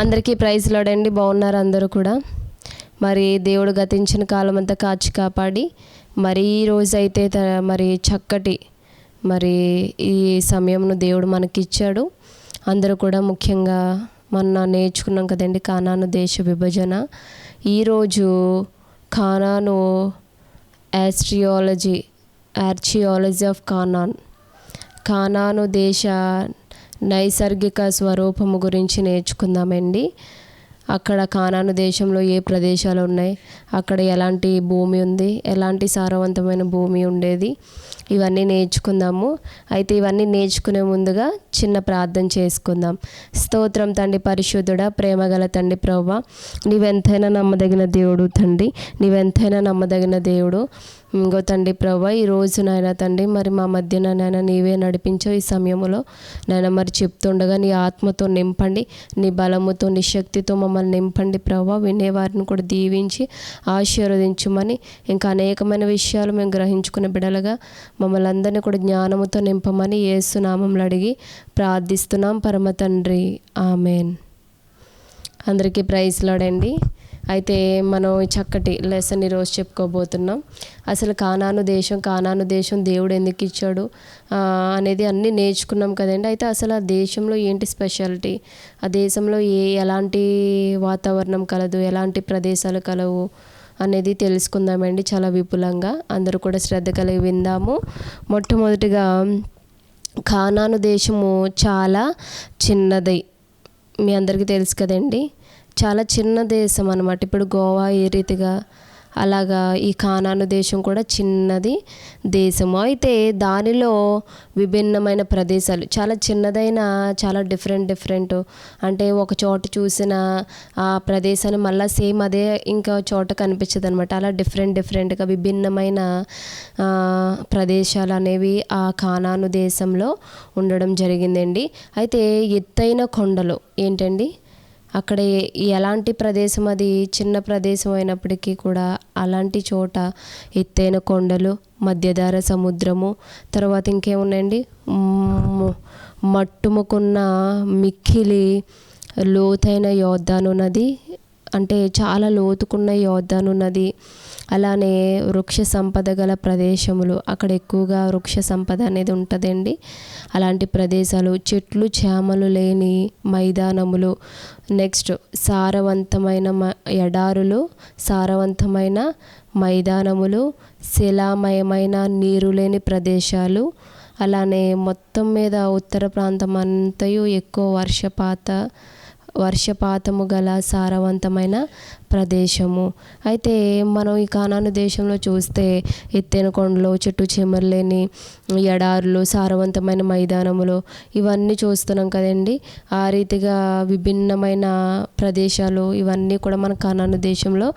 అందరికీ praise lord అండి. బాగున్నారు అందరూ కూడా. మరి దేవుడు గతించిన కాలం అంతా కాచి కాపాడి మరి ఈ రోజైతే మరి చక్కటి మరి ఈ సమయంను దేవుడు మనకిచ్చాడు. అందరూ కూడా ముఖ్యంగా మొన్న నేర్చుకున్నాం కదండి కానాను దేశ విభజన. ఈరోజు కానాను ఆర్చియాలజీ ఆఫ్ కానాను దేశ నైసర్గిక స్వరూపము గురించి నేర్చుకుందామండి. అక్కడ కానాను దేశంలో ఏ ప్రదేశాలు ఉన్నాయి, అక్కడ ఎలాంటి భూమి ఉంది, ఎలాంటి సారవంతమైన భూమి ఉండేది, ఇవన్నీ నేర్చుకుందాము. అయితే ఇవన్నీ నేర్చుకునే ముందుగా చిన్న ప్రార్థన చేసుకుందాం. స్తోత్రం తండ్రి పరిశుద్ధుడా, ప్రేమగల తండ్రి ప్రభువా, నీవెంతైనా నమ్మదగిన దేవుడు తండ్రి, నీవెంతైనా నమ్మదగిన దేవుడు. ఇంకో తండ్రి ప్రభువా, ఈరోజు నాయన తండ్రి మరి మా మధ్యన నాయన నీవే నడిపించో. ఈ సమయంలో నాయన మరి చెప్తుండగా నీ ఆత్మతో నింపండి, నీ బలముతో నీ శక్తితో మమ్మల్ని నింపండి ప్రభువా. వినేవారిని కూడా దీవించి ఆశీర్వదించమని, ఇంకా అనేకమైన విషయాలు మేము గ్రహించుకునే బిడలుగా మమ్మల్ని అందరినీ కూడా జ్ఞానముతో నింపమని యేసు నామములో అడిగి ప్రార్థిస్తున్నాం పరమ తండ్రి, ఆమెన్. అందరికీ ప్రైజ్ లార్డ్ అండి. అయితే మనం చక్కటి లెసన్ ఈరోజు చెప్పుకోబోతున్నాం. అసలు కానాను దేశం దేవుడు ఎందుకు ఇచ్చాడు అనేది అన్నీ నేర్చుకున్నాం కదండి. అయితే అసలు ఆ దేశంలో ఏంటి స్పెషాలిటీ, ఆ దేశంలో ఎలాంటి వాతావరణం కలదు, ఎలాంటి ప్రదేశాలు కలవు అనేది తెలుసుకుందామండి చాలా విపులంగా. అందరూ కూడా శ్రద్ధ కలిగి విందాము. మొట్టమొదటిగా కానాను దేశము చాలా చిన్నది, మీ అందరికీ తెలుసు కదండి. చాలా చిన్న దేశం అన్నమాట. ఇప్పుడు గోవా ఏ రీతిగా అలాగా ఈ కానాను దేశం కూడా చిన్నది దేశము. అయితే దానిలో విభిన్నమైన ప్రదేశాలు, చాలా చిన్నదైన చాలా డిఫరెంట్ అంటే ఒక చోట చూసిన ఆ ప్రదేశాన్ని మళ్ళీ సేమ్ అదే ఇంకా చోట కనిపించదు అనమాట. అలా డిఫరెంట్గా విభిన్నమైన ప్రదేశాలు అనేవి ఆ కానాను దేశంలో ఉండడం జరిగిందండి. అయితే ఎత్తైన కొండలు ఏంటండి, అక్కడ ఎలాంటి ప్రదేశం, అది చిన్న ప్రదేశం అయినప్పటికీ కూడా అలాంటి చోట ఎత్తైన కొండలు, మధ్యధరా సముద్రము, తర్వాత ఇంకేమున్నాయండి, మట్టుముకున్న మిక్కిలి లోతైన యోర్దాను నది, అంటే చాలా లోతుకున్న యోర్దాను నది. అలానే వృక్ష సంపద గల ప్రదేశములు, అక్కడ ఎక్కువగా వృక్ష సంపద అనేది ఉంటుందండి. అలాంటి ప్రదేశాలు, చెట్లు చేమలు లేని మైదానములు, నెక్స్ట్ సారవంతమైన ఎడారులు, సారవంతమైన మైదానములు, శిలామయమైన నీరు లేని ప్రదేశాలు. అలానే మొత్తం మీద ఉత్తర ప్రాంతం అంతయు ఎక్కువ వర్షపాతము గల సారవంతమైన ప్రదేశము. అయితే మనం ఈ కానాను దేశంలో చూస్తే ఎత్తైన కొండలు, చెట్టు చేమలు లేని ఎడారులు, సారవంతమైన మైదానములు, ఇవన్నీ చూస్తున్నాం కదండి. ఆ రీతిగా విభిన్నమైన ప్రదేశాలు ఇవన్నీ కూడా మన కానాను దేశంలో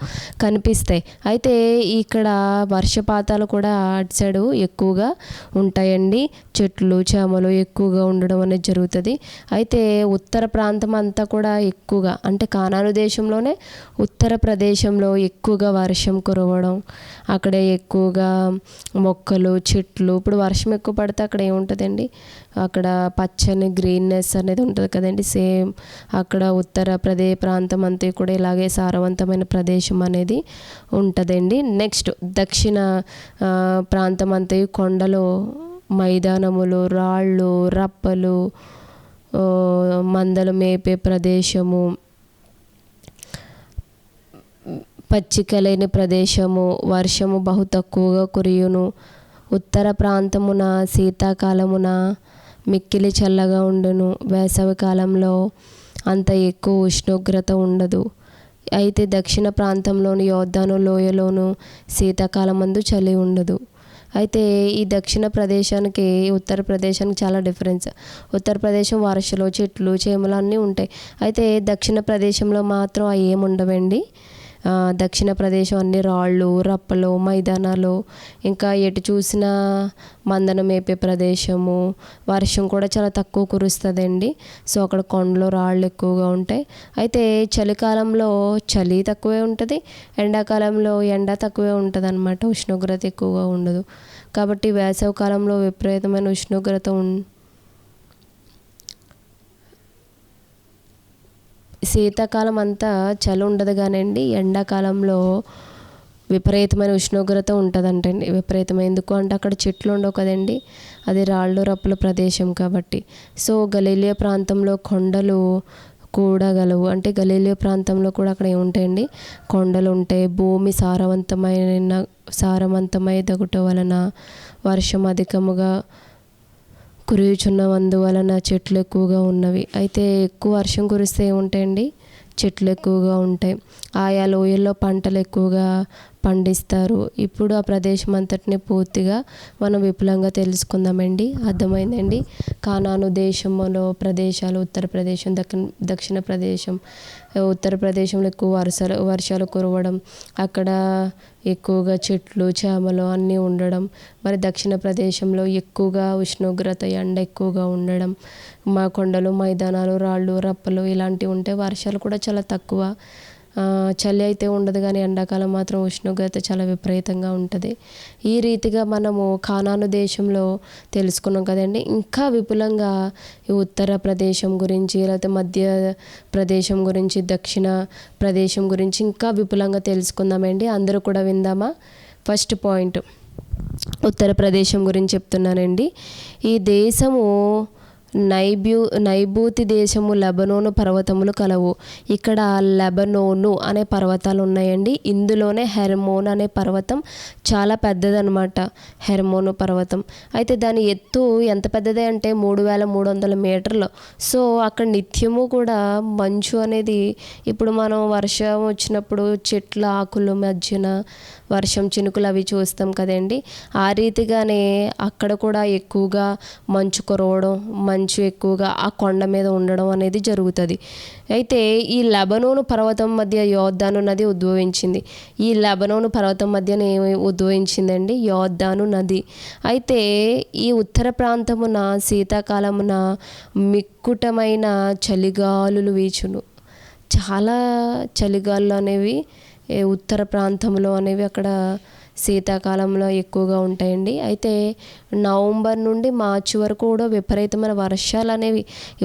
కనిపిస్తాయి. అయితే ఇక్కడ వర్షపాతాలు కూడా అటు సైడు ఎక్కువగా ఉంటాయండి. చెట్లు చేమలు ఎక్కువగా ఉండడం అనేది జరుగుతుంది. అయితే ఉత్తర ప్రాంతం అంతా కూడా ఎక్కువగా, అంటే కానాను దేశంలోనే ఉత్తర ప్రదేశంలో ఎక్కువగా వర్షం కురవడం, అక్కడ ఎక్కువగా మొక్కలు చెట్లు. ఇప్పుడు వర్షం ఎక్కువ పడితే అక్కడ ఏముంటుందండి, అక్కడ పచ్చని గ్రీన్నెస్ అనేది ఉంటుంది కదండి. సేమ్ అక్కడ ఉత్తర ప్రాంతం అంతా కూడా ఇలాగే సారవంతమైన ప్రదేశం అనేది ఉంటుందండి. నెక్స్ట్ దక్షిణ ప్రాంతం అంతా కొండలు, మైదానములు, రాళ్ళు, రప్పలు, మందలు మేపే ప్రదేశము, పచ్చిక లేని ప్రదేశము, వర్షము బహు తక్కువగా కురియును. ఉత్తర ప్రాంతమున శీతాకాలమున మిక్కిలి చల్లగా ఉండును, వేసవి కాలంలో అంత ఎక్కువ ఉష్ణోగ్రత ఉండదు. అయితే దక్షిణ ప్రాంతంలోని యోర్దాను లోయలోను శీతాకాలమందు చలి ఉండదు. అయితే ఈ దక్షిణ ప్రదేశానికి ఉత్తర ప్రదేశానికి చాలా డిఫరెన్స్. ఉత్తర ప్రదేశం వర్షాలు, చెట్లు చేమలు అన్నీ ఉంటాయి. అయితే దక్షిణ ప్రదేశంలో మాత్రం అవి ఏమి ఉండవండి. దక్షిణ ప్రదేశం అన్ని రాళ్ళు, రప్పలు, మైదానాలు, ఇంకా ఎటు చూసిన మందను మేపే ప్రదేశము, వర్షం కూడా చాలా తక్కువ కురుస్తుందండి. సో అక్కడ కొండలు, రాళ్ళు ఎక్కువగా ఉంటాయి. అయితే చలికాలంలో చలి తక్కువే ఉంటుంది, ఎండాకాలంలో ఎండ తక్కువే ఉంటుంది అన్నమాట. ఉష్ణోగ్రత ఎక్కువగా ఉండదు. కాబట్టి వేసవి కాలంలో విపరీతమైన ఉష్ణోగ్రత శీతాకాలం అంతా చలి ఉండదు కానండి, ఎండాకాలంలో విపరీతమైన ఉష్ణోగ్రత ఉంటుందంటండి. విపరీతమైన ఎందుకు అంటే అక్కడ చెట్లు ఉండవు కదండి, అది రాళ్ళు రప్పుల ప్రదేశం కాబట్టి. సో గలీలియా ప్రాంతంలో కొండలు కూడా గలవు. అంటే గలీలియా ప్రాంతంలో కూడా అక్కడ ఏముంటాయండి, కొండలు ఉంటాయి. భూమి సారవంతమైదగుట వలన వర్షం అధికముగా కురియుచున్నందువలన చెట్లు ఎక్కువగా ఉన్నవి. అయితే ఎక్కువ వర్షం కురిస్తే ఏముంటాయండి, చెట్లు ఎక్కువగా ఉంటాయి. ఆయా లోయల్లో పంటలు ఎక్కువగా పండిస్తారు. ఇప్పుడు ఆ ప్రదేశం అంతటిని పూర్తిగా మనం విపులంగా తెలుసుకుందామండి. అర్థమైందండి. కానాను దేశంలో ప్రదేశాలు ఉత్తరప్రదేశం, దక్షిణ ప్రదేశం. ఉత్తరప్రదేశంలో ఎక్కువ వర్షాలు కురవడం, అక్కడ ఎక్కువగా చెట్లు చేమలు అన్నీ ఉండడం. మరి దక్షిణ ప్రదేశంలో ఎక్కువగా ఉష్ణోగ్రత, ఎండ ఎక్కువగా ఉండడం, మా కొండలు, మైదానాలు, రాళ్ళు రప్పలు ఇలాంటివి ఉంటాయి. వర్షాలు కూడా చాలా తక్కువ. చలి అయితే ఉండదు కానీ ఎండాకాలం మాత్రం ఉష్ణోగ్రత చాలా విపరీతంగా ఉంటుంది. ఈ రీతిగా మనము కానాను దేశంలో తెలుసుకున్నాం కదండి. ఇంకా విపులంగా ఈ ఉత్తర ప్రదేశం గురించి, లేకపోతే మధ్య ప్రదేశం గురించి, దక్షిణ ప్రదేశం గురించి ఇంకా విపులంగా తెలుసుకుందామండి. అందరూ కూడా విందామా? ఫస్ట్ పాయింట్ ఉత్తర ప్రదేశం గురించి చెప్తున్నానండి. ఈ దేశము నైఋతి దేశము లెబనోను పర్వతములు కలవు. ఇక్కడ లెబనోను అనే పర్వతాలు ఉన్నాయండి. ఇందులోనే హెర్మోన్ అనే పర్వతం చాలా పెద్దదనమాట. హెర్మోను పర్వతం అయితే దాని ఎత్తు ఎంత పెద్దదే అంటే 3300 మీటర్లు. సో అక్కడ నిత్యము కూడా మంచు అనేది, ఇప్పుడు మనం వర్షం వచ్చినప్పుడు చెట్ల ఆకుల మధ్యన వర్షం చినుకులు అవి చూస్తాం కదండి, ఆ రీతిగానే అక్కడ కూడా ఎక్కువగా మంచు కురవడం, మంచు ఎక్కువగా ఆ కొండ మీద ఉండడం అనేది జరుగుతుంది. అయితే ఈ లెబనోను పర్వతం మధ్య యోర్దాను నది ఉద్భవించింది. ఈ లెబనోను పర్వతం మధ్యన ఏమి ఉద్భవించిందండి? యోర్దాను నది. అయితే ఈ ఉత్తర ప్రాంతమున శీతాకాలమున మిక్కుటమైన చలిగాలులు వీచును. చాలా చలిగాలులు అనేవి ఉత్తర ప్రాంతంలో అనేవి అక్కడ శీతాకాలంలో ఎక్కువగా ఉంటాయండి. అయితే నవంబర్ నుండి మార్చి వరకు కూడా విపరీతమైన వర్షాలు అనేవి ఈ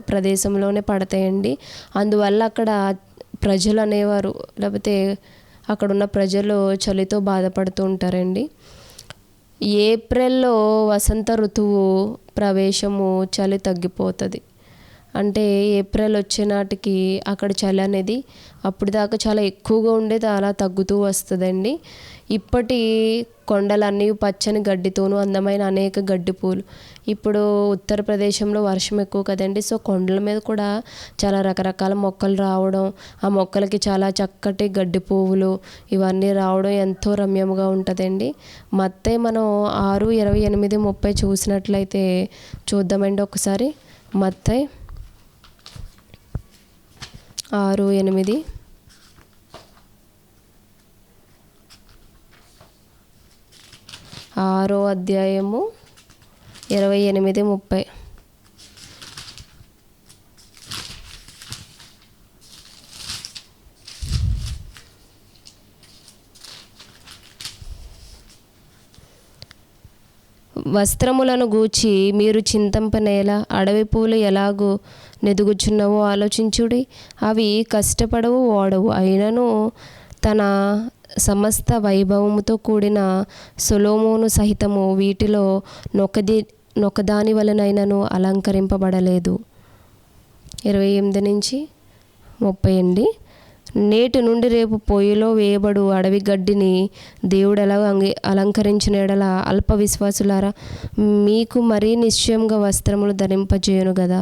ప్రదేశంలోనే పడతాయండి. అందువల్ల అక్కడ ప్రజలు అనేవారు, లేకపోతే అక్కడున్న ప్రజలు చలితో బాధపడుతూ ఉంటారండి. ఏప్రిల్లో వసంత ఋతువు ప్రవేశము, చలి తగ్గిపోతుంది. అంటే ఏప్రిల్ వచ్చే నాటికి అక్కడ చలి అనేది అప్పుడు దాకా చాలా ఎక్కువగా ఉండేది, అలా తగ్గుతూ వస్తుందండి. ఇప్పటి కొండలన్నీ పచ్చని గడ్డితోనూ అందమైన అనేక గడ్డి పూలు. ఇప్పుడు ఉత్తరప్రదేశంలో వర్షం ఎక్కువ కదండి, సో కొండల మీద కూడా చాలా రకరకాల మొక్కలు రావడం, ఆ మొక్కలకి చాలా చక్కటి గడ్డి పువ్వులు ఇవన్నీ రావడం ఎంతో రమ్యంగా ఉంటుందండి. మత్తయి మనం 6:28-30 చూసినట్లయితే చూద్దామండి ఒకసారి. మత్తయి 6:8 6వ అధ్యాయము 28-30. వస్త్రములను గూర్చి మీరు చింతింపనేలా? అడవి పూలు ఎలాగూ నెదుగుచున్నవో ఆలోచించుడి. అవి కష్టపడవు, ఓడవు. అయినను తన సమస్త వైభవముతో కూడిన సొలొమోను సహితము వీటిలో నొకదాని వలనైనను అలంకరింపబడలేదు. 28-30 అండి. నేటి నుండి రేపు పొయ్యిలో వేయబడు అడవి గడ్డిని దేవుడు ఎలా అలంకరించిన ఎడల అల్ప విశ్వాసులారా మీకు మరీ నిశ్చయంగా వస్త్రములు ధరింపజేయును కదా.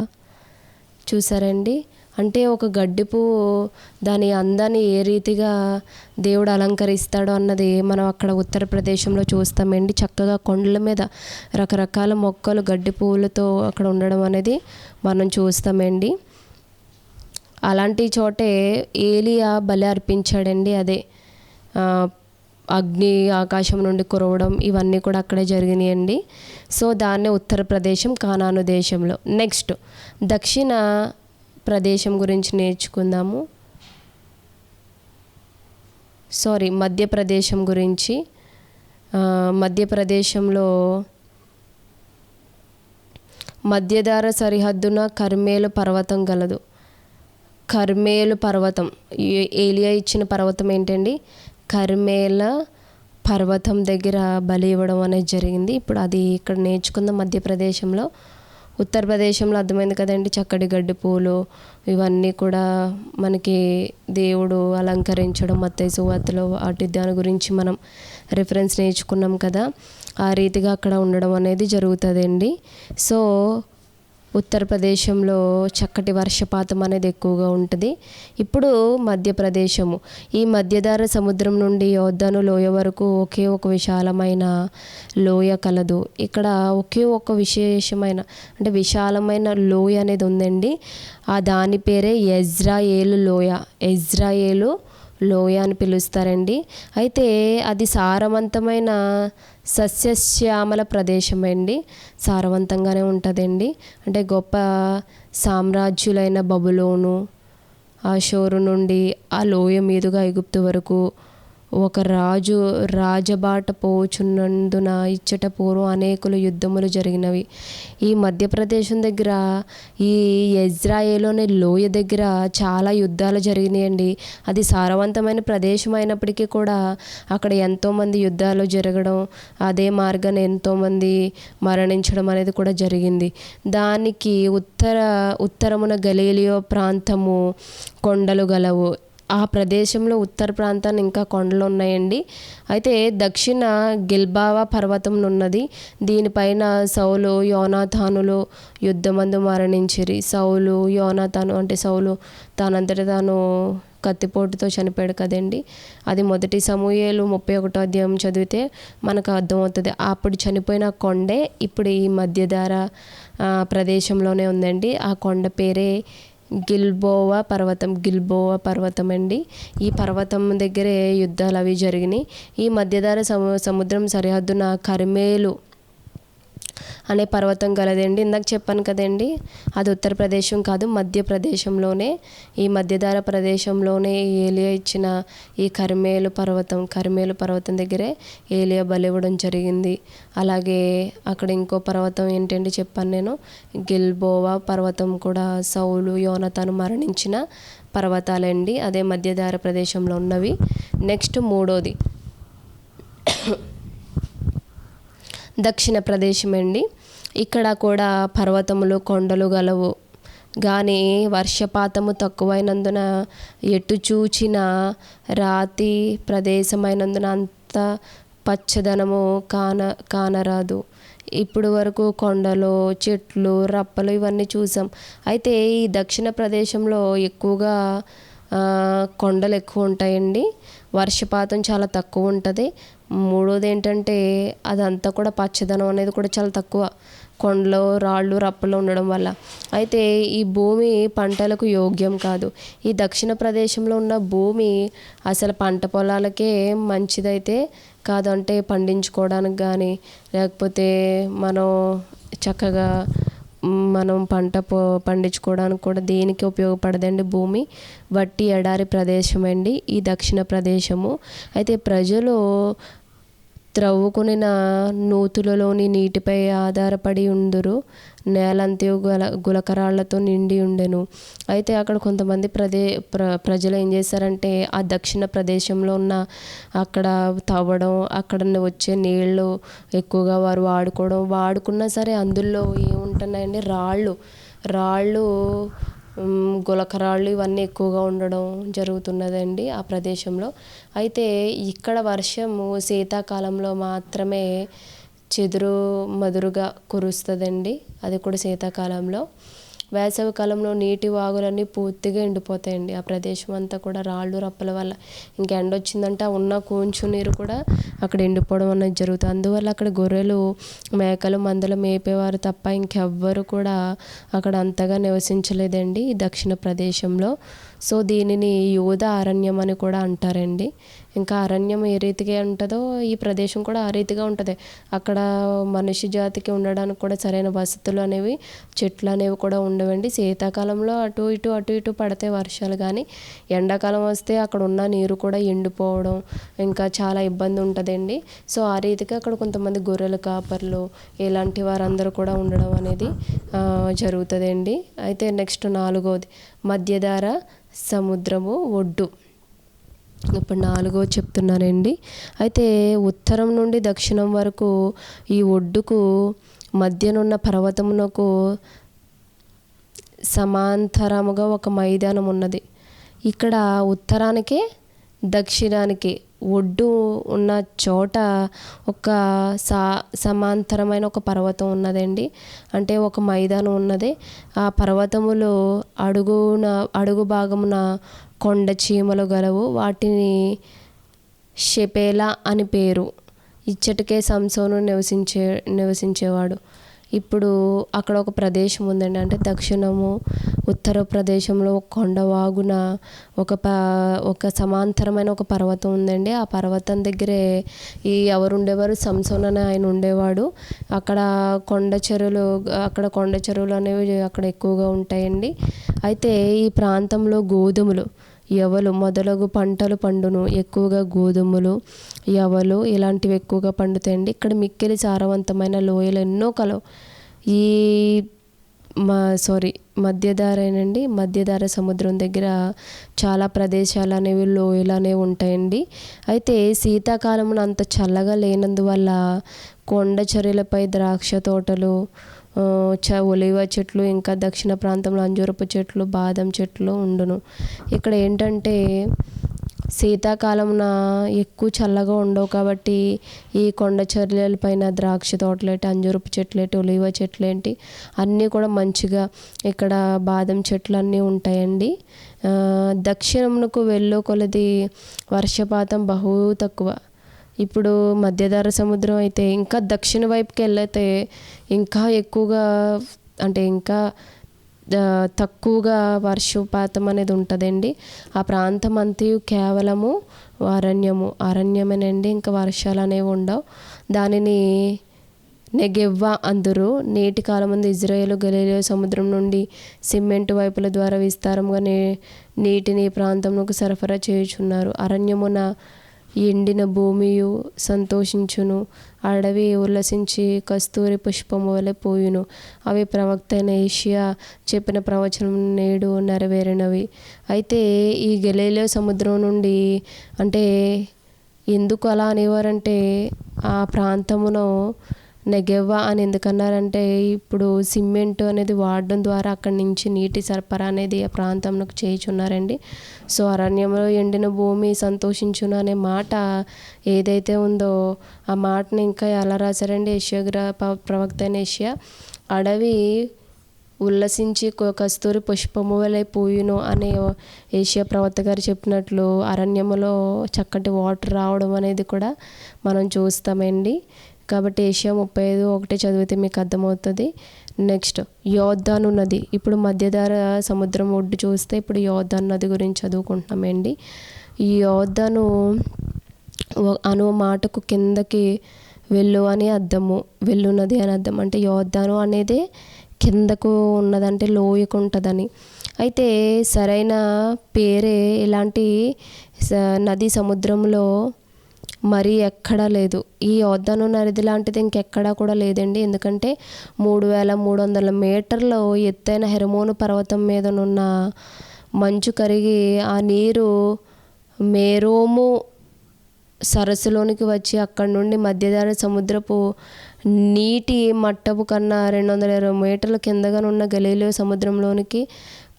చూసారండి, అంటే ఒక గడ్డి పువ్వు దాని అందాన్ని ఏ రీతిగా దేవుడు అలంకరిస్తాడో అన్నది మనం అక్కడ ఉత్తరప్రదేశంలో చూస్తామండి. చక్కగా కొండల మీద రకరకాల మొక్కలు గడ్డి పువ్వులతో అక్కడ ఉండడం అనేది మనం చూస్తామండి. అలాంటి చోటే ఏలియా బలి అర్పించాడండి. అదే అగ్ని ఆకాశం నుండి కురవడం ఇవన్నీ కూడా అక్కడే జరిగినాయండి. సో దాన్నే ఉత్తరప్రదేశం, కానాను దేశంలో. నెక్స్ట్ దక్షిణ ప్రదేశం గురించి నేర్చుకుందాము. మధ్యప్రదేశం గురించి. మధ్యప్రదేశంలో మధ్యధార సరిహద్దున కర్మేలు పర్వతం గలదు. కర్మేలు పర్వతం. ఏలియా ఇచ్చిన పర్వతం ఏంటండి? కర్మేల పర్వతం దగ్గర బలి ఇవ్వడం అనేది జరిగింది. ఇప్పుడు అది ఇక్కడ నేర్చుకుందాం. మధ్యప్రదేశంలో, ఉత్తరప్రదేశంలో అర్థమైంది కదండి, చక్కటి గడ్డి పూలు ఇవన్నీ కూడా మనకి దేవుడు అలంకరించడం మత్తయి సువార్తలో దాని గురించి మనం రిఫరెన్స్ నేర్చుకున్నాం కదా. ఆ రీతిగా అక్కడ ఉండడం అనేది జరుగుతుందండి. సో ఉత్తరప్రదేశంలో చక్కటి వర్షపాతం అనేది ఎక్కువగా ఉంటుంది. ఇప్పుడు మధ్యప్రదేశము, ఈ మధ్యధరా సముద్రం నుండి యోర్దాను లోయ వరకు ఒకే ఒక విశాలమైన లోయ కలదు. ఇక్కడ ఒకే ఒక విశాలమైన లోయ అనేది ఉందండి. దాని పేరే యెజ్రెయేలు లోయ. యెజ్రెయేలు లోయ అని పిలుస్తారండి. అయితే అది సారవంతమైన సస్యశ్యామల ప్రదేశం అండి. సారవంతంగానే ఉంటుందండి. అంటే గొప్ప సామ్రాజ్యులైన బబులోను, అషూరు నుండి ఆ లోయ మీదుగా ఐగుప్తు వరకు ఒక రాజబాట పోచున్నందున ఇచ్చట పూర్వం అనేకులు యుద్ధములు జరిగినవి. ఈ మధ్యప్రదేశం దగ్గర, ఈ యెజ్రెయేలు అనే లోయ దగ్గర చాలా యుద్ధాలు జరిగినాయండి. అది సారవంతమైన ప్రదేశం అయినప్పటికీ కూడా అక్కడ ఎంతోమంది యుద్ధాలు జరగడం, అదే మార్గాన్ని ఎంతోమంది మరణించడం అనేది కూడా జరిగింది. దానికి ఉత్తరమున గలీలియో ప్రాంతము కొండలు గలవు. ఆ ప్రదేశంలో ఉత్తర ప్రాంతాన్ని ఇంకా కొండలు ఉన్నాయండి. అయితే దక్షిణ గిల్బావా పర్వతం ఉన్నది. దీనిపైన సౌలు యోనాతానులు యుద్ధమందు మరణించిరి. సౌలు యోనాతాను అంటే సౌలు తానంతట తాను కత్తిపోటుతో చనిపోయాడు కదండి. అది 1 సమూయేలు 31వ అధ్యాయం చదివితే మనకు అర్థమవుతుంది. అప్పుడు చనిపోయిన కొండే ఇప్పుడు ఈ మధ్యధరా ప్రదేశంలోనే ఉందండి. ఆ కొండ పేరే గిల్బోవా పర్వతం అండి. ఈ పర్వతం దగ్గరే యుద్ధాలు అవి జరిగినాయి. ఈ మధ్యధరా సముద్రం సరిహద్దున కర్మేలు అనే పర్వతం కలదండి. ఇందాక చెప్పాను కదండి, అది ఉత్తరప్రదేశం కాదు, మధ్యప్రదేశంలోనే, ఈ మధ్యధరా ప్రదేశంలోనే ఏలియా ఇచ్చిన ఈ కర్మేలు పర్వతం దగ్గరే ఏలియా బలి ఇవ్వడం జరిగింది. అలాగే అక్కడ ఇంకో పర్వతం ఏంటండి చెప్పాను నేను, గిల్బోవా పర్వతం కూడా సౌలు యోనాతాను మరణించిన పర్వతాలండి. అదే మధ్యధరా ప్రదేశంలో ఉన్నవి. నెక్స్ట్ మూడోది దక్షిణ ప్రదేశం అండి. ఇక్కడ కూడా పర్వతములు కొండలు గలవు. కానీ వర్షపాతము తక్కువైనందున ఎటు చూచిన రాతి ప్రదేశమైనందున అంత పచ్చదనము కానరాదు. ఇప్పుడు వరకు కొండలు, చెట్లు, రప్పలు ఇవన్నీ చూసాం. అయితే ఈ దక్షిణ ప్రదేశంలో ఎక్కువగా కొండలు ఎక్కువ ఉంటాయండి. వర్షపాతం చాలా తక్కువ ఉంటుంది. మూడోది ఏంటంటే అదంతా కూడా పచ్చదనం అనేది కూడా చాలా తక్కువ, కొండలు, రాళ్ళు, రప్పలు ఉండడం వల్ల. అయితే ఈ భూమి పంటలకు యోగ్యం కాదు. ఈ దక్షిణ ప్రదేశంలో ఉన్న భూమి అసలు పంట పొలాలకే మంచిదైతే కాదు. అంటే పండించుకోవడానికి కానీ, లేకపోతే మనం చక్కగా పండించుకోవడానికి కూడా దేనికి ఉపయోగపడదండి భూమి. వట్టి ఎడారి ప్రదేశం అండి ఈ దక్షిణ ప్రదేశము. అయితే ప్రజలు త్రవ్వుకునిన నూతులలోని నీటిపై ఆధారపడి ఉందురు. నేలంతయు గులకరాళ్లతో నిండి ఉండెను. అయితే అక్కడ కొంతమంది ప్రజలు ఏం చేశారంటే ఆ దక్షిణ ప్రదేశంలో ఉన్న అక్కడ తవ్వడం, అక్కడ వచ్చే నీళ్ళు ఎక్కువగా వారు వాడుకున్నా సరే అందులో ఏముంటున్నాయండి, రాళ్ళు గులకరాళ్ళు ఇవన్నీ ఎక్కువగా ఉండడం జరుగుతున్నదండి ఆ ప్రదేశంలో. అయితే ఇక్కడ వర్షము శీతాకాలంలో మాత్రమే చెదురుమదురుగా కురుస్తుందండి, అది కూడా శీతాకాలంలో. వేసవి కాలంలో నీటి వాగులన్నీ పూర్తిగా ఎండిపోతాయండి. ఆ ప్రదేశం అంతా కూడా రాళ్ళు రప్పల వల్ల ఇంక ఎండ వచ్చిందంటే ఉన్న కొంచెం నీరు కూడా అక్కడ ఎండిపోవడం అనేది జరుగుతుంది. అందువల్ల అక్కడ గొర్రెలు, మేకలు, మందలు మేపేవారు తప్ప ఇంకెవ్వరు కూడా అక్కడ అంతగా నివసించలేదండి ఈ దక్షిణ ప్రదేశంలో. సో దీనిని యూద అరణ్యం అని కూడా అంటారండి. ఇంకా అరణ్యం ఏ రీతిగా ఉంటుందో ఈ ప్రదేశం కూడా ఆ రీతిగా ఉంటుంది. అక్కడ మనిషి జాతికి ఉండడానికి కూడా సరైన వసతులు అనేవి, చెట్లు అనేవి కూడా ఉండవండి. శీతాకాలంలో అటు ఇటు పడతాయి వర్షాలు, కానీ ఎండాకాలం వస్తే అక్కడ ఉన్న నీరు కూడా ఎండిపోవడం ఇంకా చాలా ఇబ్బంది ఉంటుందండి. సో ఆ రీతిగా అక్కడ కొంతమంది గొర్రెల కాపర్లు ఇలాంటి వారందరూ కూడా ఉండడం అనేది జరుగుతుందండి. అయితే నెక్స్ట్ 4వది మధ్యధరా సముద్రము ఒడ్డు. ఇప్పుడు 4వ చెప్తున్నానండి. అయితే ఉత్తరం నుండి దక్షిణం వరకు ఈ ఒడ్డుకు మధ్యనున్న పర్వతమునకు సమాంతరముగా ఒక మైదానం ఉన్నది. ఇక్కడ ఉత్తరానికి దక్షిణానికి ఒడ్డు ఉన్న చోట ఒక సమాంతరమైన ఒక పర్వతం ఉన్నదండి. అంటే ఒక మైదానం ఉన్నది. ఆ పర్వతములో అడుగు భాగమున కొండ చీమలు గలవు. వాటిని షెపేలా అని పేరు. ఇచ్చటికే సంసోను నివసించేవాడు. ఇప్పుడు అక్కడ ఒక ప్రదేశం ఉందండి. అంటే దక్షిణము ఉత్తర ప్రదేశంలో కొండవాగున ఒక సమాంతరమైన ఒక పర్వతం ఉందండి. ఆ పర్వతం దగ్గరే ఎవరు ఉండేవారు, సంసోన్ అని ఆయన ఉండేవాడు. అక్కడ కొండ చెరువులు అనేవి అక్కడ ఎక్కువగా ఉంటాయండి. అయితే ఈ ప్రాంతంలో గోధుమలు, యవలు మొదలగు పంటలు పండును. ఎక్కువగా గోధుమలు, యవలు ఇలాంటివి ఎక్కువగా పండుతాయండి. ఇక్కడ మిక్కిలి సారవంతమైన లోయలు ఎన్నో కలవు. ఈ మధ్యధార సముద్రం దగ్గర చాలా ప్రదేశాలు అనేవి లోయలు అనేవి ఉంటాయండి. అయితే శీతాకాలమున అంత చల్లగా లేనందువల్ల కొండ చర్యలపై ద్రాక్ష తోటలు, ఒలివ చెట్లు, ఇంకా దక్షిణ ప్రాంతంలో అంజూరపు చెట్లు, బాదం చెట్లు ఉండును. ఇక్కడ ఏంటంటే శీతాకాలమున ఎక్కువ చల్లగా ఉండవు కాబట్టి ఈ కొండ చర్యల పైన ద్రాక్ష తోటలేంటి, అంజూరపు చెట్లేంటి, ఒలివ చెట్లేంటి అన్నీ కూడా మంచిగా ఇక్కడ బాదం చెట్లు అన్నీ ఉంటాయండి. దక్షిణమునకు వెళ్ళే కొలది వర్షపాతం బహు తక్కువ. ఇప్పుడు మధ్యధార సముద్రం అయితే ఇంకా దక్షిణ వైపుకి వెళ్ళైతే ఇంకా ఎక్కువగా, అంటే ఇంకా తక్కువగా వర్షపాతం అనేది ఉంటుందండి. ఆ ప్రాంతం అంతయు కేవలము అరణ్యమేనండి. ఇంకా వర్షాలు అనేవి ఉండవు. దానిని నెగెవ్వా అందురు. నేటి కాలం ముందు ఇజ్రాయేలు గలిలయ సముద్రం నుండి సిమెంటు వైపుల ద్వారా విస్తారంగా నీటిని ప్రాంతంలోకి సరఫరా చేయుచున్నారు. అరణ్యమున ఎండిన భూమియు సంతోషించును, అడవి ఉల్లసించి కస్తూరి పుష్పము వలె పోయును. అవి ప్రవక్త అయిన యెషయా చెప్పిన ప్రవచనం నేడు నెరవేరినవి. అయితే ఈ గలిలయ సముద్రం నుండి, అంటే ఎందుకు అలా అనేవారంటే ఆ ప్రాంతమును నెగెవ్వా అని ఎందుకన్నారంటే ఇప్పుడు సిమెంట్ అనేది వాడడం ద్వారా అక్కడి నుంచి నీటి సరఫరా అనేది ఆ ప్రాంతంలోకి చేయుచున్నారండి. సో అరణ్యంలో ఎండిన భూమి సంతోషించును అనే మాట ఏదైతే ఉందో ఆ మాటని ఇంకా ఎలా రాశారండి ప్రవక్త అయిన యెషయా, అడవి ఉల్లసించి కస్తూరి పుష్పము వలె పూయును అనే యెషయా ప్రవక్త గారు చెప్పినట్లు అరణ్యములో చక్కటి వాటర్ రావడం అనేది కూడా మనం చూస్తామండి. కాబట్టి యెషయా 35:1 చదివితే మీకు అర్థమవుతుంది. నెక్స్ట్ యోర్దాను నది. ఇప్పుడు మధ్యధార సముద్రం ఒడ్డు చూస్తే ఇప్పుడు యోర్దాను నది గురించి చదువుకుంటున్నామండి. ఈ యోర్దాను అను మాటకు కిందకి వెళ్ళు అని అర్థము, వెళ్ళున్నది అని అర్థం. అంటే యోర్దాను అనేది కిందకు ఉన్నదంటే లోయకు ఉంటుందని. అయితే సరైన పేరే ఇలాంటి నది సముద్రంలో మరి ఎక్కడా లేదు. ఈ యోర్దాను నది లాంటిది ఇంకెక్కడా కూడా లేదండి. ఎందుకంటే 3300 మీటర్ల ఎత్తైన హెర్మోను పర్వతం మీదనున్న మంచు కరిగి ఆ నీరు మేరోము సరస్సులోనికి వచ్చి అక్కడి నుండి మధ్యధార సముద్రపు నీటి మట్టపు కన్నా 220 మీటర్ల కిందగానున్న గలిలయ సముద్రంలోనికి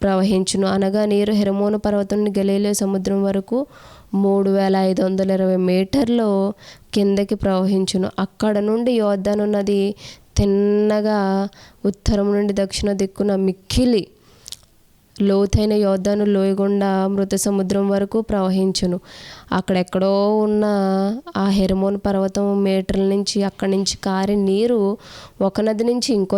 ప్రవహించును. అనగా నీరు హెర్మోను పర్వతం నుండి గలిలయ సముద్రం వరకు 3520 మీటర్లు కిందకి ప్రవహించును. అక్కడ నుండి యోర్దాను నది తిన్నగా ఉత్తరం నుండి దక్షిణ దిక్కున మిక్కిలి లోతైన యోర్దాను లోయగుండా మృత సముద్రం వరకు ప్రవహించును. అక్కడెక్కడో ఉన్న ఆ హెర్మోన్ పర్వతం మీటర్ల నుంచి అక్కడి నుంచి కారి నీరు ఒక నది నుంచి ఇంకో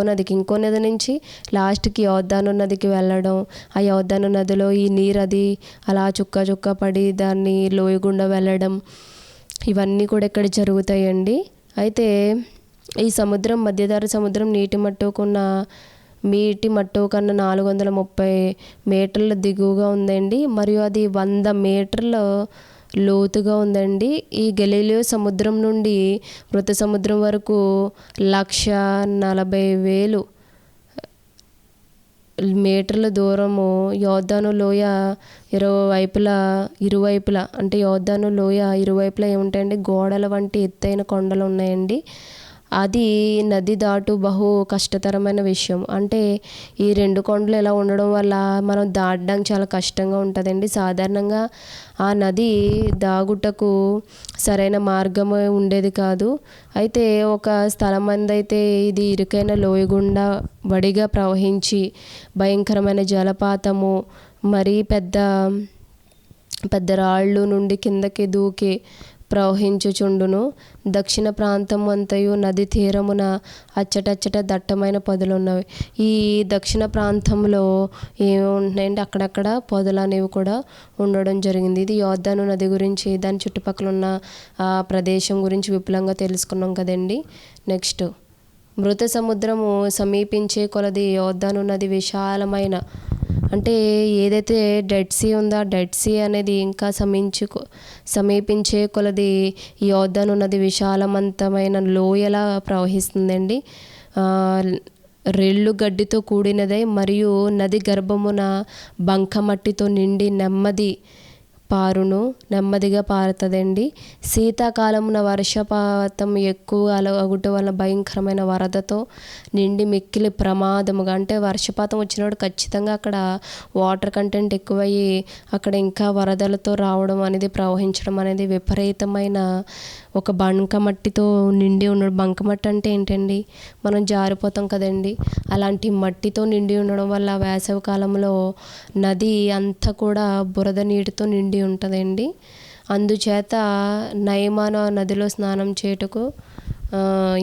నది నుంచి లాస్ట్కి యోర్దాను నదికి వెళ్ళడం, ఆ యోర్దాను నదిలో ఈ నీరు అది అలా చుక్క పడి దాన్ని లోయగుండా వెళ్ళడం, ఇవన్నీ కూడా ఇక్కడ జరుగుతాయండి. అయితే ఈ సముద్రం మధ్యధార సముద్రం నీటి మట్టం కన్నా 430 మీటర్ల దిగువగా ఉందండి. మరియు అది 100 మీటర్ల లోతుగా ఉందండి. ఈ గలిలయ సముద్రం నుండి మృత సముద్రం వరకు 140,000 మీటర్ల దూరము యోర్దాను లోయ ఇరువైపులా అంటే యోర్దాను లోయ ఇరువైపులా ఏముంటాయండి, గోడల వంటి ఎత్తైన కొండలు ఉన్నాయండి. అది నది దాటు బహు కష్టతరమైన విషయం. అంటే ఈ రెండు కొండలు ఇలా ఉండడం వల్ల మనం దాటడానికి చాలా కష్టంగా ఉంటుందండి. సాధారణంగా ఆ నది దాగుటకు సరైన మార్గం ఉండేది కాదు. అయితే ఒక స్థలం అందైతే ఇది ఇరుకైన లోయ గుండా వడిగా ప్రవహించి భయంకరమైన జలపాతము, మరీ పెద్ద పెద్ద రాళ్ళు నుండి కిందకి దూకి ప్రవహించుచుండును. దక్షిణ ప్రాంతం అంతయు నది తీరమున అచ్చటచ్చట దట్టమైన పొదలున్నవి. ఈ దక్షిణ ప్రాంతంలో ఏమి ఉంటున్నాయంటే అక్కడక్కడ పొదలు అనేవి కూడా ఉండడం జరిగింది. ఇది యోర్దాను నది గురించి, దాని చుట్టుపక్కల ఉన్న ఆ ప్రదేశం గురించి విపులంగా తెలుసుకున్నాం కదండి. నెక్స్ట్, మృత సముద్రము సమీపించే కొలది యోర్దాను నది విశాలమైన, అంటే ఏదైతే డెడ్ సీ ఉందో ఆ డెడ్ సీ అనేది ఇంకా సమీపించే కొలది యోర్దాను నది విశాలవంతమైన లోయలా ప్రవహిస్తుందండి. రెల్లు గడ్డితో కూడినదై మరియు నది గర్భమున బంకమట్టితో నిండి నెమ్మదిగా పారుతుందండి. శీతాకాలమున వర్షపాతం ఎక్కువ అగుట వల్ల భయంకరమైన వరదతో నిండి మిక్కిలి ప్రమాదముగా, అంటే వర్షపాతం వచ్చినప్పుడు ఖచ్చితంగా అక్కడ వాటర్ కంటెంట్ ఎక్కువయ్యి అక్కడ ఇంకా వరదలతో రావడం అనేది, ప్రవహించడం అనేది విపరీతమైన ఒక బంకమట్టితో నిండి ఉండడం. బంకమట్టి అంటే ఏంటండి, మనం జారిపోతాం కదండి, అలాంటి మట్టితో నిండి ఉండడం వల్ల వేసవి కాలంలో నది అంతా కూడా బురద నీటితో నిండి ఉంటుందండి. అందుచేత నయమాను నదిలో స్నానం చేయుటకు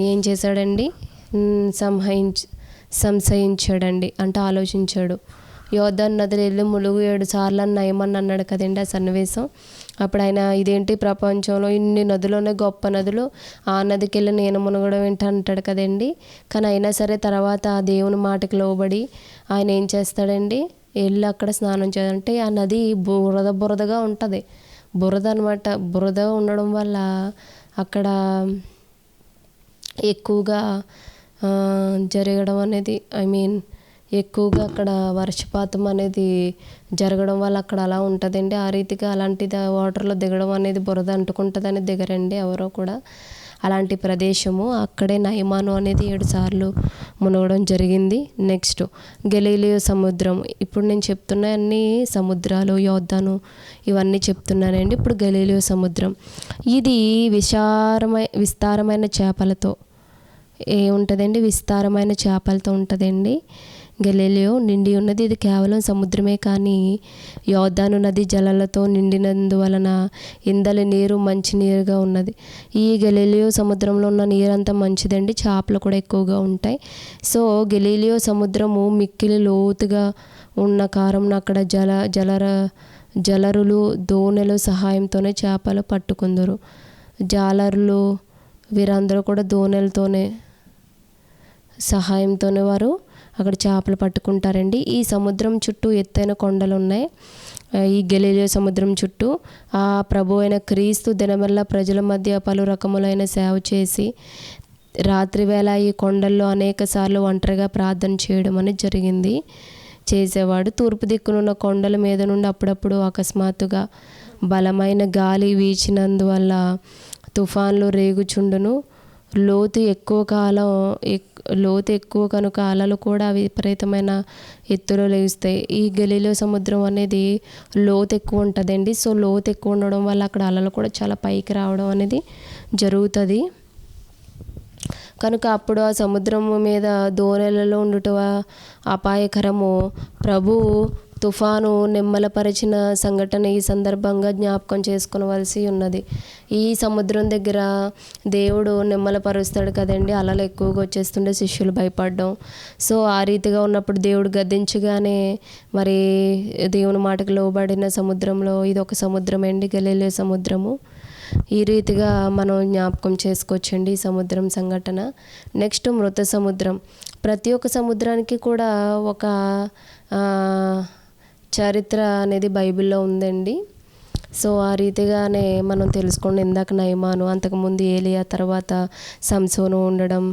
ఏం చేశాడండి, సంశయించాడండి, అంటే ఆలోచించాడు. యోర్దాను నదిలో వెళ్ళి ములుగు 7 సార్లు అని నయమాన్ అన్నాడు కదండి ఆ సన్నివేశం. అప్పుడు ఆయన ఇదేంటి, ప్రపంచంలో ఇన్ని నదులునే గొప్ప నదులు, ఆ నదికి వెళ్ళి నేను మునగడం ఏంటి అంటాడు కదండి. కానీ అయినా సరే తర్వాత ఆ దేవుని మాటకి లోబడి ఆయన ఏం చేస్తాడండి, వెళ్ళి అక్కడ స్నానం చేయాలంటే ఆ నది బురదగా ఉంటుంది. బురద అనమాట. బురద ఉండడం వల్ల అక్కడ ఎక్కువగా జరగడం అనేది, ఎక్కువగా అక్కడ వర్షపాతం అనేది జరగడం వల్ల అక్కడ అలా ఉంటుందండి. ఆ రీతిగా అలాంటిది వాటర్లో దిగడం అనేది, బురద అంటుకుంటుందని దిగరండి ఎవరో కూడా. అలాంటి ప్రదేశము, అక్కడే నయమాను అనేది 7 సార్లు మునగడం జరిగింది. నెక్స్ట్, గలిలయ సముద్రం. ఇప్పుడు నేను చెప్తున్న అన్ని సముద్రాలు, యోర్దాను ఇవన్నీ చెప్తున్నానండి. ఇప్పుడు గలిలయ సముద్రం, ఇది విస్తారమైన చేపలతో ఉంటుందండి. విస్తారమైన చేపలతో ఉంటుందండి. గలిలయ నిండి ఉన్నది. ఇది కేవలం సముద్రమే కానీ యోర్దాను నది జలాలతో నిండినందువలన ఇందలి నీరు మంచి నీరుగా ఉన్నది. ఈ గలిలయ సముద్రంలో ఉన్న నీరంతా మంచిదండి. చేపలు కూడా ఎక్కువగా ఉంటాయి. సో గలిలయ సముద్రము మిక్కిలి లోతుగా ఉన్న కారణం అక్కడ జలరులు దోణెల సహాయంతోనే చేపలు పట్టుకుందరు. జాలరులు వీరందరూ కూడా దోణెలతోనే సహాయంతోనే వారు అక్కడ చేపలు పట్టుకుంటారండి. ఈ సముద్రం చుట్టూ ఎత్తైన కొండలు ఉన్నాయి. ఈ గలిలయ సముద్రం చుట్టూ ఆ ప్రభు అయిన క్రీస్తు దినమల్లా ప్రజల మధ్య పలు రకములైన సేవ చేసి రాత్రి వేళ ఈ కొండల్లో అనేక సార్లు ఒంటరిగా ప్రార్థన చేయడం అనేది జరిగింది. చేసేవాడు. తూర్పు దిక్కునున్న కొండల మీద నుండి అప్పుడప్పుడు అకస్మాత్తుగా బలమైన గాలి వీచినందువల్ల తుఫాన్లు రేగుచుండును. లోతు ఎక్కువ కనుక అలలు కూడా విపరీతమైన ఎత్తులో లేస్తాయి. ఈ గలిలయ సముద్రం అనేది లోతు ఎక్కువ ఉంటుందండి. సో లోతు ఎక్కువ ఉండడం వల్ల అక్కడ అలలు కూడా చాలా పైకి రావడం అనేది జరుగుతుంది. కనుక అప్పుడు ఆ సముద్రము మీద దోణెలలో ఉండుట అపాయకరము. ప్రభువు తుఫాను నిమ్మలపరిచిన సంఘటన ఈ సందర్భంగా జ్ఞాపకం చేసుకోవలసి ఉన్నది. ఈ సముద్రం దగ్గర దేవుడు నిమ్మలపరుస్తాడు కదండి. అలలు ఎక్కువగా వచ్చేస్తుండే శిష్యులు భయపడడం. సో ఆ రీతిగా ఉన్నప్పుడు దేవుడు గద్దించగానే మరి దేవుని మాటకు లోబడిన సముద్రంలో ఇది ఒక సముద్రం అండి, గలిలయ సముద్రము. ఈ రీతిగా మనం జ్ఞాపకం చేసుకోవచ్చండి ఈ సముద్రం సంఘటన. నెక్స్ట్, మృత సముద్రం. ప్రతి ఒక్క సముద్రానికి కూడా ఒక చరిత్ర అనేది బైబిల్లో ఉందండి. సో ఆ రీతిగానే మనం తెలుసుకోండి. ఇందాక నయమాను, అంతకుముందు ఏలియా, తర్వాత సంసోను ఉండడం,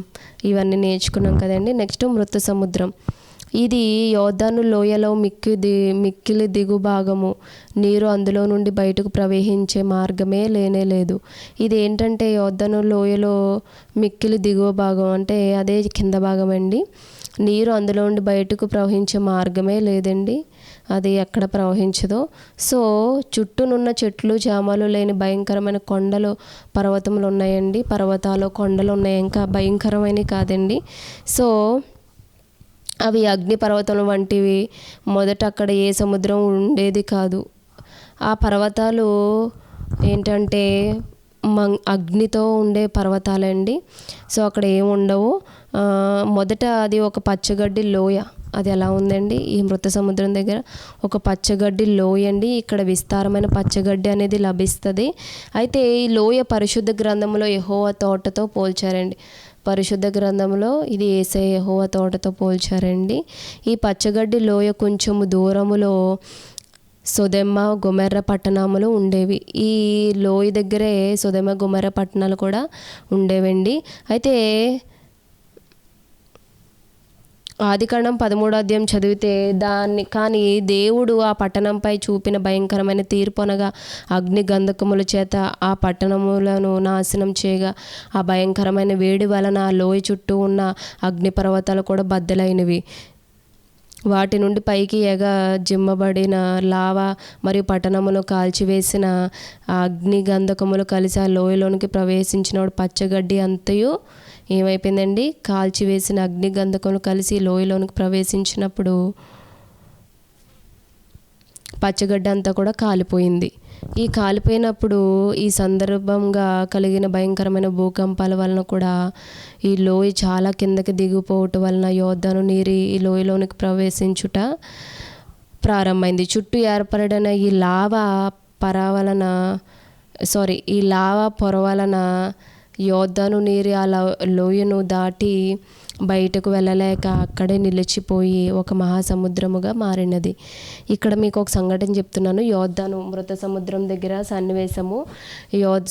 ఇవన్నీ నేర్చుకున్నాం కదండి. నెక్స్ట్, మృత సముద్రం. ఇది యోర్దాను లోయలో మిక్కిలి దిగు భాగము, నీరు అందులో నుండి బయటకు ప్రవహించే మార్గమే లేనేలేదు. ఇది ఏంటంటే యోర్దాను లోయలో మిక్కిలి దిగువ భాగం అంటే అదే కింద భాగం అండి. నీరు అందులో నుండి బయటకు ప్రవహించే మార్గమే లేదండి, అది ఎక్కడ ప్రవహించదో. సో చుట్టూనున్న చెట్లు చేమలు లేని భయంకరమైన కొండలు పర్వతములు ఉన్నాయండి. పర్వతాలు కొండలు ఉన్నాయి, ఇంకా భయంకరమైనవి కాదండి. సో అవి అగ్ని పర్వతం వంటివి. మొదట అక్కడ ఏ సముద్రం ఉండేది కాదు. ఆ పర్వతాలు ఏంటంటే అగ్నితో ఉండే పర్వతాలండి. సో అక్కడ ఏమి ఉండవు. మొదట అది ఒక పచ్చగడ్డి లోయ. అది ఎలా ఉందండి, ఈ మృత సముద్రం దగ్గర ఒక పచ్చగడ్డి లోయ అండి. ఇక్కడ విస్తారమైన పచ్చగడ్డి అనేది లభిస్తుంది. అయితే ఈ లోయ పరిశుద్ధ గ్రంథంలో యెహోవా తోటతో పోల్చారండి. పరిశుద్ధ గ్రంథంలో ఇది యేసయ్య యెహోవా తోటతో పోల్చారండి. ఈ పచ్చగడ్డి లోయ కొంచెము దూరములో సొదొమ గొమొర్రా పట్టణములు ఉండేవి. ఈ లోయ దగ్గరే సొదొమ గొమొర్రా పట్టణాలు కూడా ఉండేవండి. అయితే ఆదికాండం 13వ అధ్యాయం చదివితే కానీ దేవుడు ఆ పట్టణంపై చూపిన భయంకరమైన తీర్పు అనగా అగ్ని గంధకముల చేత ఆ పట్టణములను నాశనం చేయగా, ఆ భయంకరమైన వేడి వలన ఆ లోయ చుట్టూ ఉన్న అగ్ని పర్వతాలు కూడా బద్దలైనవి. వాటి నుండి పైకి జిమ్మబడిన లావా మరియు పట్టణమును కాల్చివేసిన అగ్ని గంధకములు కలిసి ఆ లోయలోనికి ప్రవేశించినప్పుడు పచ్చగడ్డి అంతయు ఏమైపోయిందండి, కాల్చివేసిన అగ్ని గంధకములు కలిసి లోయలోనికి ప్రవేశించినప్పుడు పచ్చగడ్డి అంతా కూడా కాలిపోయింది. ఈ కాలిపోయినప్పుడు ఈ సందర్భంగా కలిగిన భయంకరమైన భూకంపాల వలన కూడా ఈ లోయ చాలా కిందకి దిగిపోవటం వలన యోర్దాను నీరు ఈ లోయలోనికి ప్రవేశించుట ప్రారంభమైంది. చుట్టూ ఏర్పడిన ఈ లావా పొర వలన యోర్దాను నీరు ఆ లోయను దాటి బయటకు వెళ్ళలేక అక్కడే నిలిచిపోయి ఒక మహాసముద్రముగా మారినది. ఇక్కడ మీకు ఒక సంఘటన చెప్తున్నాను. యోర్దాను మృత సముద్రం దగ్గర సన్నివేశము.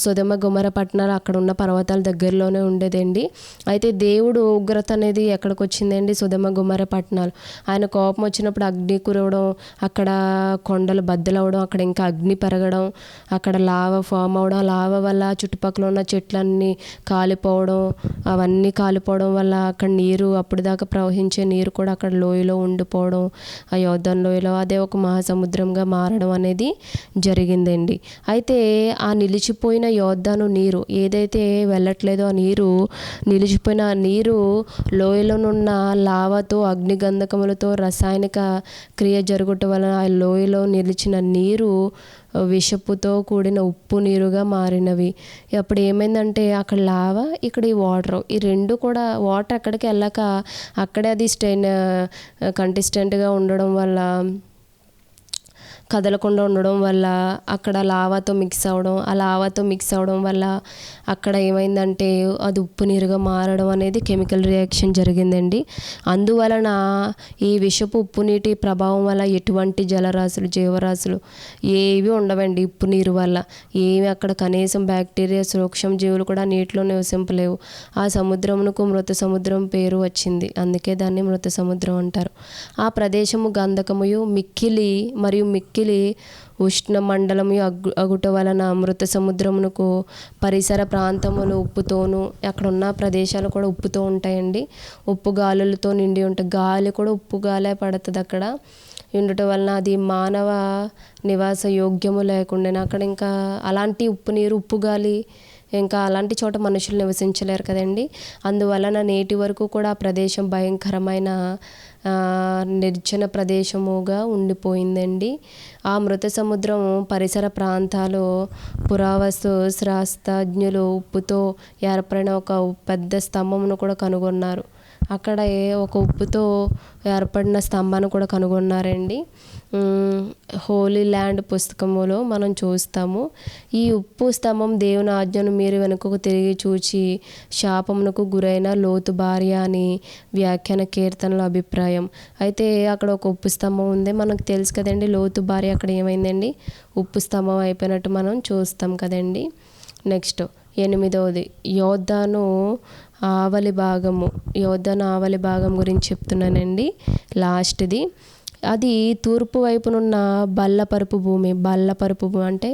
సొదొమ గొమొర్రా పట్టణాలు అక్కడ ఉన్న పర్వతాల దగ్గరలోనే ఉండేదండి. అయితే దేవుడు ఉగ్రత అనేది ఎక్కడికి వచ్చిందండి, సొదొమ గొమొర్రా పట్టణాలు. ఆయన కోపం వచ్చినప్పుడు అగ్ని కురవడం, అక్కడ కొండలు బద్దలవడం, అక్కడ ఇంకా అగ్ని పెరగడం, అక్కడ లావా ఫామ్ అవడం, లావా వల్ల చుట్టుపక్కల ఉన్న చెట్లన్నీ కాలిపోవడం, అవన్నీ కాలిపోవడం వల్ల అక్కడ నీరు, అప్పుడు దాకా ప్రవహించే నీరు కూడా అక్కడ లోయలో ఉండిపోవడం, ఆ యోర్దాను లోయలో అదే ఒక మహాసముద్రంగా మారడం అనేది జరిగిందండి. అయితే ఆ నిలిచిపోయిన యోర్దాను నీరు ఏదైతే వెళ్ళట్లేదో, ఆ నీరు నిలిచిపోయిన ఆ నీరు లోయలోనున్న లావాతో అగ్ని గంధకములతో రసాయనిక క్రియ జరుగుట వలన ఆ లోయలో నిలిచిన నీరు విషపుతో కూడిన ఉప్పు నీరుగా మారినవి. అప్పుడు ఏమైందంటే అక్కడ లావా, ఇక్కడ ఈ వాటర్, ఈ రెండు కూడా వాటర్ ఎక్కడికి వెళ్ళక అక్కడే అది కంటెస్టెంట్గా ఉండడం వల్ల, కదలకుండా ఉండడం వల్ల అక్కడ లావాతో మిక్స్ అవ్వడం వల్ల అక్కడ ఏమైందంటే అది ఉప్పు నీరుగా మారడం అనేది కెమికల్ రియాక్షన్ జరిగిందండి. అందువలన ఈ విషపు ఉప్పు నీటి ప్రభావం వల్ల ఎటువంటి జలరాశులు, జీవరాశులు ఏవి ఉండవండి. ఉప్పు నీరు వల్ల ఏమి అక్కడ కనీసం బ్యాక్టీరియా, సూక్ష్మ జీవులు కూడా నీటిలో నివసింపలేవు. ఆ సముద్రమునకు మృత సముద్రం పేరు వచ్చింది. అందుకే దాన్ని మృత సముద్రం అంటారు. ఆ ప్రదేశము గంధకముయు మిక్కిలి ఉష్ణ మండలము అగుట వలన మృత సముద్రమునకు పరిసర ప్రాంతములు ఉప్పుతోను, అక్కడ ఉన్న ప్రదేశాలు కూడా ఉప్పుతో ఉంటాయండి. ఉప్పు గాలులతో నిండి ఉంటాయి. గాలి కూడా ఉప్పు గాలే పడుతుంది అక్కడ ఉండటం వలన అది మానవ నివాస యోగ్యము లేకుండా అక్కడ ఇంకా అలాంటి ఉప్పు నీరు, ఉప్పు గాలి, ఇంకా అలాంటి చోట మనుషులు నివసించలేరు కదండి. అందువలన నేటి వరకు కూడా ఆ ప్రదేశం భయంకరమైన నిర్జన ప్రదేశముగా ఉండిపోయిందండి. ఆ మృత సముద్రం పరిసర ప్రాంతాలు పురావస్తు శాస్త్రజ్ఞులు ఉప్పుతో ఏర్పడిన ఒక పెద్ద స్తంభమును కూడా కనుగొన్నారు. అక్కడ ఒక ఉప్పుతో ఏర్పడిన స్తంభాన్ని కూడా కనుగొన్నారండి. హోలీ ల్యాండ్ పుస్తకములో మనం చూస్తాము. ఈ ఉప్పు స్తంభం దేవుని ఆజ్ఞను మీరు వెనుకకు తిరిగి చూచి శాపమునకు గురైన లోతు భార్య అని వ్యాఖ్యాన కీర్తనల అభిప్రాయం. అయితే అక్కడ ఒక ఉప్పు స్తంభం ఉంది. మనకు తెలుసు కదండి, లోతు భార్య అక్కడ ఏమైందండి, ఉప్పు స్తంభం అయిపోయినట్టు మనం చూస్తాం కదండి. నెక్స్ట్ 8వది యోర్దాను ఆవలి భాగము, యోర్దాను ఆవలి భాగం గురించి చెప్తున్నానండి. లాస్ట్ది అది తూర్పు వైపునున్న బల్లపరుపు భూమి. బల్లపరుపు భూమి అంటే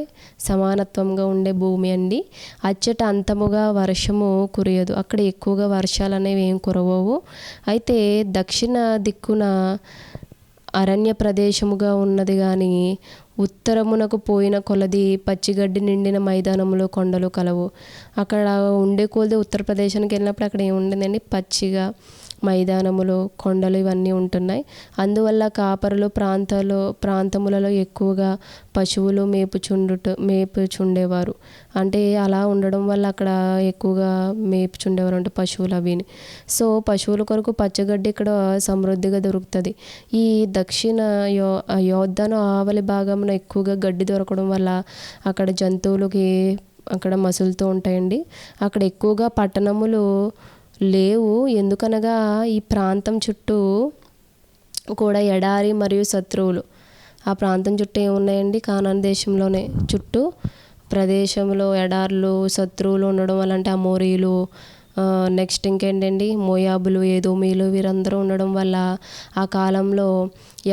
సమానత్వంగా ఉండే భూమి అండి. అచ్చట అంతముగా వర్షము కురియదు. అక్కడ ఎక్కువగా వర్షాలు అనేవి ఏం కురవవు. అయితే దక్షిణ దిక్కున అరణ్య ప్రదేశముగా ఉన్నది కానీ ఉత్తరమునకు పోయిన కొలది పచ్చిగడ్డి నిండిన మైదానములు కొండలు కలవు. అక్కడ ఉండే కొలది ఉత్తరప్రదేశానికి వెళ్ళినప్పుడు అక్కడ ఏముండదండి, పచ్చిగా మైదానములు కొండలు ఇవన్నీ ఉంటున్నాయి. అందువల్ల కాపరులు ప్రాంతములలో ఎక్కువగా పశువులు మేపుచుండేవారు. అంటే అలా ఉండడం వల్ల అక్కడ ఎక్కువగా మేపుచుండేవారు అంటే పశువులు అవిని. సో పశువుల కొరకు పచ్చగడ్డి ఇక్కడ సమృద్ధిగా దొరుకుతుంది. ఈ దక్షిణ యోర్దాను ఆవలి భాగంలో ఎక్కువగా గడ్డి దొరకడం వల్ల అక్కడ జంతువులకి అక్కడ మసులుతూ ఉంటాయండి. అక్కడ ఎక్కువగా పట్టణములు లేవు. ఎందుకనగా ఈ ప్రాంతం చుట్టూ కూడా ఎడారి మరియు శత్రువులు. ఆ ప్రాంతం చుట్టూ ఏమున్నాయండి, కానాను దేశంలోనే చుట్టూ ప్రదేశంలో ఎడార్లు శత్రువులు ఉండడం వల్ల, అంటే అమోరీలు, నెక్స్ట్ ఇంకేంటండి మోయాబులు, ఏదోమీలు వీరందరూ ఉండడం వల్ల ఆ కాలంలో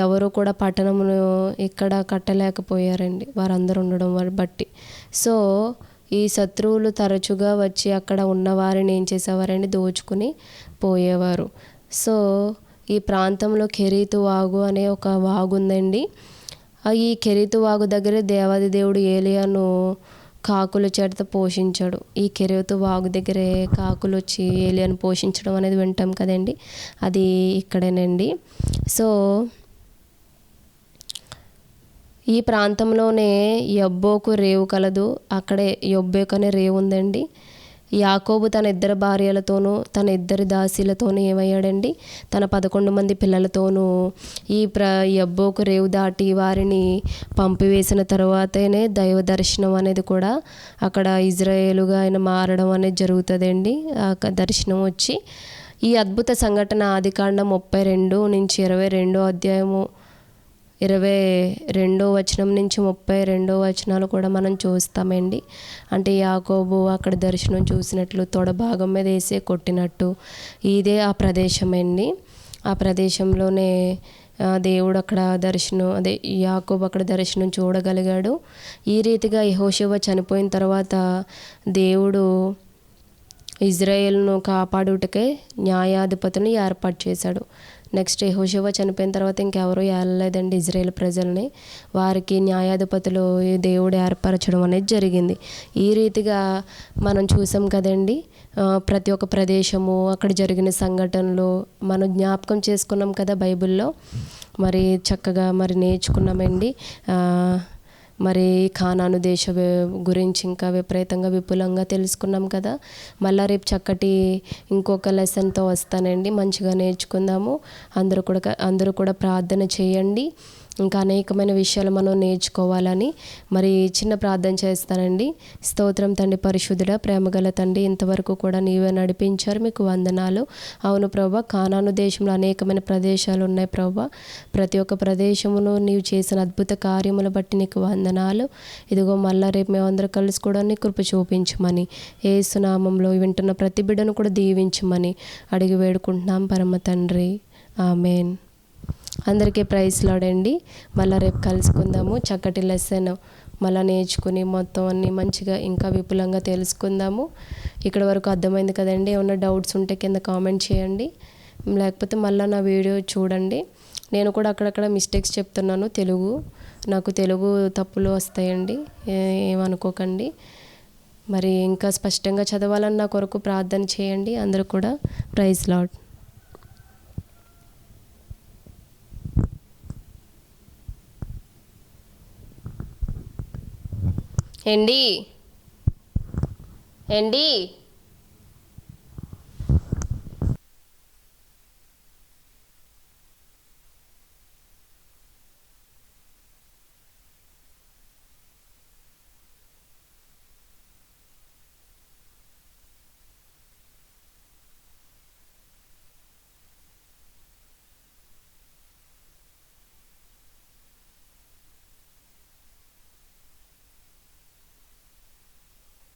ఎవరు కూడా పట్టణమును ఇక్కడ కట్టలేకపోయారండి, వారందరూ ఉండడం బట్టి. సో ఈ శత్రువులు తరచుగా వచ్చి అక్కడ ఉన్నవారిని ఏం చేసేవారండి, దోచుకుని పోయేవారు. సో ఈ ప్రాంతంలో కెరీతు వాగు అనే ఒక వాగు ఉందండి. ఈ కెరీతు వాగు దగ్గరే దేవాది దేవుడు ఏలియాను కాకుల చేత పోషించాడు. ఈ కెరీతు వాగు దగ్గరే కాకులు వచ్చి ఏలియాను పోషించడం అనేది వింటాం కదండి, అది ఇక్కడేనండి. సో ఈ ప్రాంతంలోనే యబ్బోకు రేవు కలదు. అక్కడే యబ్బోకు అనే రేవు ఉందండి. యాకోబు తన 2 భార్యలతోనూ తన 2 దాసీలతోనూ ఏమయ్యాడండి, తన 11 మంది పిల్లలతోనూ ఈ యబ్బోకు రేవు దాటి వారిని పంపివేసిన తర్వాతనే దైవ దర్శనం అనేది కూడా అక్కడ ఇజ్రాయేలుగా ఆయన మారడం అనేది జరుగుతుందండి. ఆ దర్శనం వచ్చి ఈ అద్భుత సంఘటన ఆదికాండం 32 నుంచి 22 అధ్యాయము 22వ వచనం నుంచి 32వ వచనాలు కూడా మనం చూస్తామండి. అంటే యాకోబు అక్కడ దర్శనం చూసినట్లు తొడ భాగం మీద వేసే కొట్టినట్టు ఇదే ఆ ప్రదేశం అండి. ఆ ప్రదేశంలోనే దేవుడు అక్కడ యాకోబు అక్కడ దర్శనం చూడగలిగాడు. ఈ రీతిగా యెహోషువ చనిపోయిన తర్వాత దేవుడు ఇజ్రాయేల్ను కాపాడుటకే న్యాయాధిపతిని ఏర్పాటు చేశాడు. నెక్స్ట్ యెహోషువ చనిపోయిన తర్వాత ఇంకెవరూ ఏలలేదండి ఇజ్రాయేల్ ప్రజల్ని. వారికి న్యాయాధిపతులు దేవుడు ఏర్పరచడం అనేది జరిగింది. ఈ రీతిగా మనం చూసాం కదండి. ప్రతి ఒక్క ప్రదేశము అక్కడ జరిగిన సంఘటనలు మనం జ్ఞాపకం చేసుకున్నాం కదా బైబిల్లో. మరి చక్కగా మరి నేర్చుకున్నామండి. మరి కానాను దేశం గురించి ఇంకా విపరీతంగా విపులంగా తెలుసుకున్నాం కదా. మళ్ళీ రేపు చక్కటి ఇంకొక లెసన్తో వస్తానండి. మంచిగా నేర్చుకుందాము. అందరూ కూడా ప్రార్థన చేయండి. ఇంకా అనేకమైన విషయాలు మనం నేర్చుకోవాలని మరి చిన్న ప్రార్థన చేస్తానండి. స్తోత్రం తండ్రి, పరిశుద్ధుడా, ప్రేమగల తండ్రి, ఇంతవరకు కూడా నీవే నడిపించారు, మీకు వందనాలు. అవును ప్రభా, కానాను దేశంలో అనేకమైన ప్రదేశాలు ఉన్నాయి ప్రభా. ప్రతి ఒక్క ప్రదేశమును నీవు చేసిన అద్భుత కార్యములు బట్టి నీకు వందనాలు. ఇదిగో మళ్ళా రేపు మేమందరం కలుసుకోవడానికి కృప చూపించమని, యేసు నామములో వింటున్న ప్రతి బిడ్డను కూడా దీవించమని అడిగి వేడుకుంటున్నాం పరమ తండ్రి, ఆమెన్. అందరికీ ప్రైజ్ లార్డ్. మళ్ళీ రేపు కలుసుకుందాము. చక్కటి లెసన్ మళ్ళీ నేర్చుకుని మొత్తం అన్నీ మంచిగా ఇంకా విపులంగా తెలుసుకుందాము. ఇక్కడ వరకు అర్థమైంది కదండి. ఏమన్నా డౌట్స్ ఉంటే కింద కామెంట్ చేయండి, లేకపోతే మళ్ళీ నా వీడియో చూడండి. నేను కూడా అక్కడక్కడ మిస్టేక్స్ చెప్తున్నాను. నాకు తెలుగు తప్పులు వస్తాయండి, ఏమనుకోకండి. మరి ఇంకా స్పష్టంగా చదవాలని నా కొరకు ప్రార్థన చేయండి. అందరూ కూడా ప్రైజ్ లార్డ్. ఏండి